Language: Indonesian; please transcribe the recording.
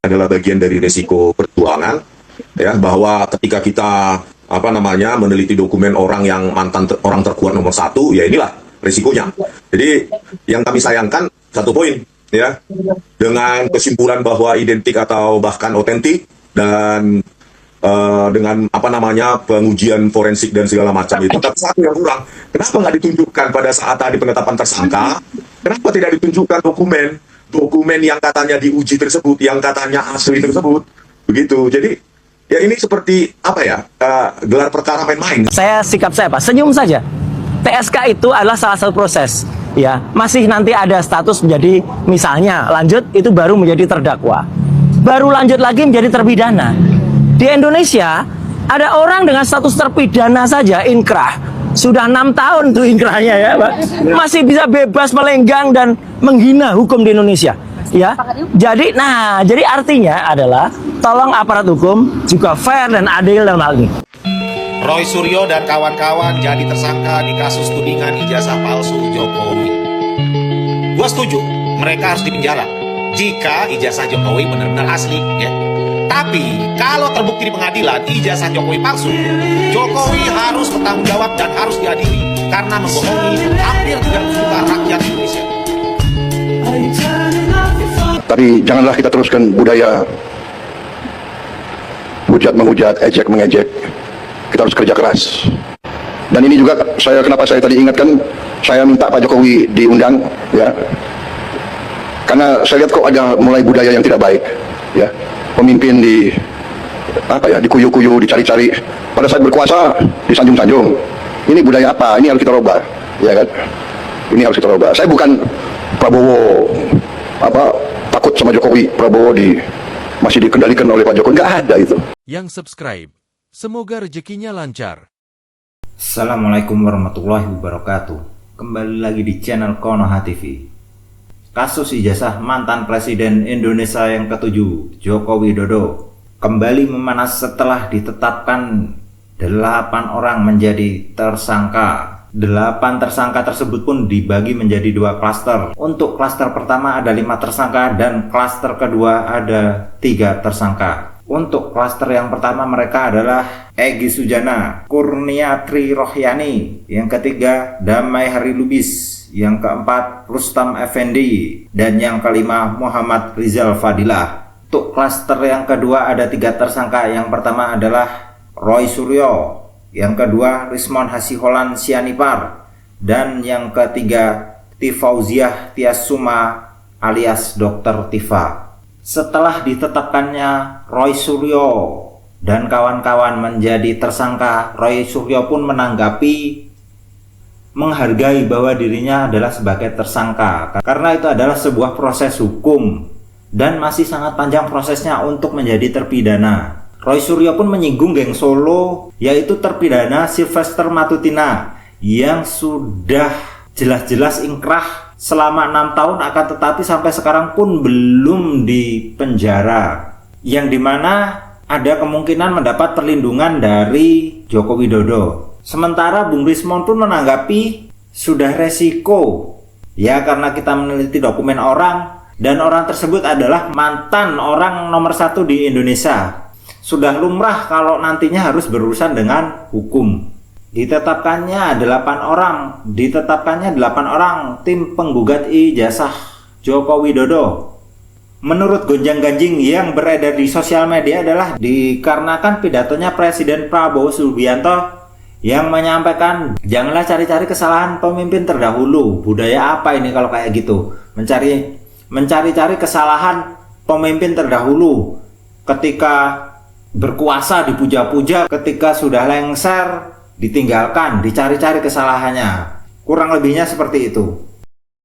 adalah bagian dari resiko perjuangan, ya, bahwa ketika kita meneliti dokumen orang yang orang terkuat nomor satu, ya inilah resikonya. Jadi yang kami sayangkan satu poin, ya, dengan kesimpulan bahwa identik atau bahkan otentik dan dengan pengujian forensik dan segala macam itu, tapi satu yang kurang, kenapa nggak ditunjukkan pada saat tadi penetapan tersangka, kenapa tidak ditunjukkan dokumen yang katanya diuji tersebut, yang katanya asli tersebut, begitu. Jadi ya ini seperti gelar perkara main-main. Sikap saya Pak, senyum saja. TSK itu adalah salah satu proses, ya. Masih nanti ada status menjadi, misalnya lanjut itu baru menjadi terdakwa, baru lanjut lagi menjadi terpidana. Di Indonesia ada orang dengan status terpidana saja inkrah, sudah 6 tahun tuh inkrahnya, ya Pak, masih bisa bebas melenggang dan menghina hukum di Indonesia, ya. Jadi artinya adalah tolong aparat hukum juga fair dan adil dalam hal ini. Roy Suryo dan kawan-kawan jadi tersangka di kasus tudingan ijazah palsu Jokowi. Gua setuju, mereka harus dipenjara jika ijazah Jokowi benar-benar asli, ya. Tapi kalau terbukti di pengadilan ijazah Jokowi palsu, Jokowi harus bertanggung jawab dan harus diadili karena membohongi hampir 300 juta rakyat Indonesia. Tapi janganlah kita teruskan budaya hujat-menghujat, ejek-mengejek. Kita harus kerja keras. Dan ini juga kenapa saya tadi ingatkan, saya minta Pak Jokowi diundang, ya. Karena saya lihat kok ada mulai budaya yang tidak baik, ya. Pemimpin dikuyu-kuyu, dicari-cari. Pada saat berkuasa disanjung-sanjung. Ini budaya apa? Ini harus kita rubah, ya kan? Ini harus kita rubah. Saya bukan Prabowo takut sama Jokowi. Prabowo masih dikendalikan oleh Pak Jokowi. Nggak ada itu. Yang subscribe, semoga rezekinya lancar. Assalamualaikum warahmatullahi wabarakatuh. Kembali lagi di channel Konoha TV. Kasus ijazah mantan Presiden Indonesia yang ke-7, Joko Widodo, kembali memanas setelah ditetapkan 8 orang menjadi tersangka. 8 tersangka tersebut pun dibagi menjadi 2 klaster. Untuk klaster pertama ada 5 tersangka dan klaster kedua ada 3 tersangka. Untuk klaster yang pertama mereka adalah Egy Sujana, Kurniatri Rohyani, yang ketiga Damai Hari Lubis, yang keempat Rustam Effendi, dan yang kelima Muhammad Rizal Fadilah. Untuk klaster yang kedua ada 3 tersangka. Yang pertama adalah Roy Suryo, yang kedua Rismon Hasiholan Sianipar, dan yang ketiga Tifauziah Tiasuma alias Dr. Tifa. Setelah ditetapkannya Roy Suryo dan kawan-kawan menjadi tersangka, Roy Suryo pun menanggapi, menghargai bahwa dirinya adalah sebagai tersangka karena itu adalah sebuah proses hukum dan masih sangat panjang prosesnya untuk menjadi terpidana. Roy Suryo pun menyinggung geng Solo, yaitu terpidana Sylvester Matutina yang sudah jelas-jelas ingkrah selama 6 tahun, akan tetapi sampai sekarang pun belum dipenjara, yang dimana ada kemungkinan mendapat perlindungan dari Joko Widodo. Sementara Bung Rismon pun menanggapi sudah resiko, ya, karena kita meneliti dokumen orang dan orang tersebut adalah mantan orang nomor 1 di Indonesia. Sudah lumrah kalau nantinya harus berurusan dengan hukum. Ditetapkannya 8 orang tim penggugat ijazah Joko Widodo. Menurut gonjang-ganjing yang beredar di sosial media adalah dikarenakan pidatonya Presiden Prabowo Subianto yang menyampaikan janganlah cari-cari kesalahan pemimpin terdahulu. Budaya apa ini kalau kayak gitu? Mencari-cari kesalahan pemimpin terdahulu. Ketika berkuasa dipuja-puja, ketika sudah lengser ditinggalkan, dicari-cari kesalahannya. Kurang lebihnya seperti itu.